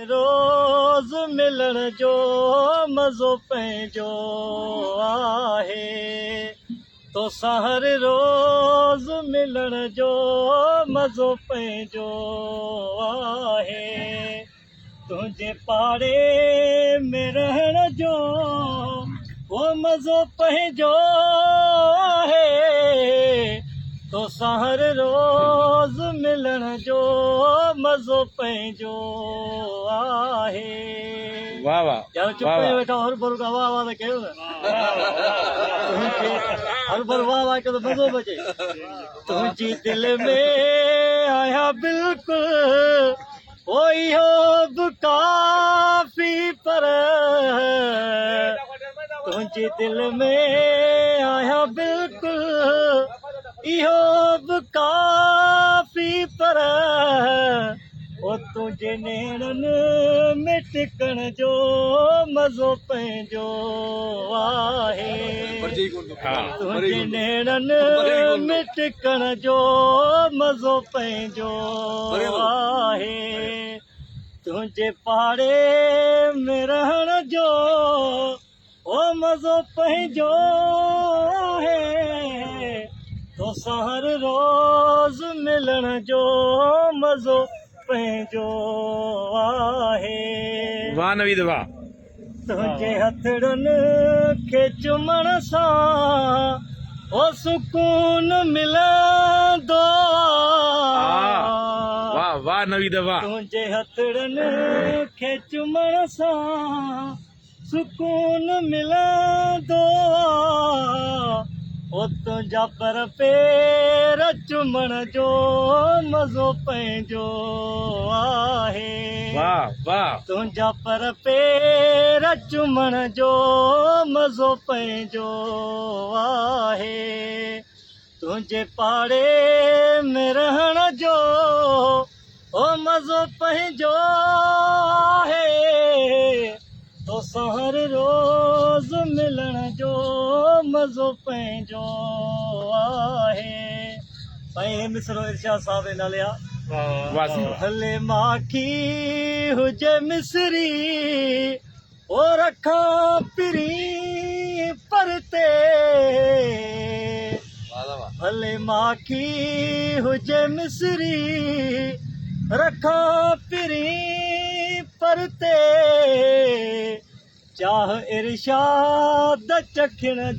रोज़ मिलण जो मज़ो पंहिंजो आहे, तोसां हर रोज़ मिलण जो मज़ो पंहिंजो आहे, तुंहिंजे पाड़े में रहण जो वो मज़ो पंहिंजो आहे, तोसां हर रोज़ मिलण जो मज़ो पंहिंजो आहे। वाह वाह यार चुप करे बैठा हर भर का वाह वाह कयो न हर भर वाह वाह के तो मज़ो बचे। तुझी दिल में आया बिल्कुल ओ इहो बि काफ़ी पर तुझी दिल में आया बिल्कुल इहो बि काफ़ी पर ओ तुझे नेणनि में टिकण जो मज़ो पंहिंजो आहे, तुझे नेणनि में टिकण जो मज़ो पंहिंजो आहे, तुझे पाड़े में रहण जो ओ मज़ो पंहिंजो आहे, तोसां हर रोज़ मिलण जो मज़ो पंहिंजो आहे। वाह नवीद वाह। तुंहिंजे हथड़नि खे चुमण सां ओ सुकून मिलंदो वाह वाह नवीद वाह। तुंहिंजे हथड़नि खे चुमण सां सुकून मिलंदो ओ तुंहिंजा पर पेर चुमण जो मज़ो पंहिंजो आहे, वाह वाह। तुंहिंजा पर पेर चुमण जो मज़ो पंहिंजो आहे, तुंहिंजे पाड़े में रहण जो ओ मज़ो पंहिंजो आहे, तोसां हर रोज़ मिलण जो मज़ो पंहिंजो आहे। साईं मिसरो इरशाद साहब जे नाले आहे। हले माखी हुजे मिसरी ओ रखां पिरी परते, हले माखी हुजे मिसरी रखां पिरी परते, चाह इरशाद चखण जो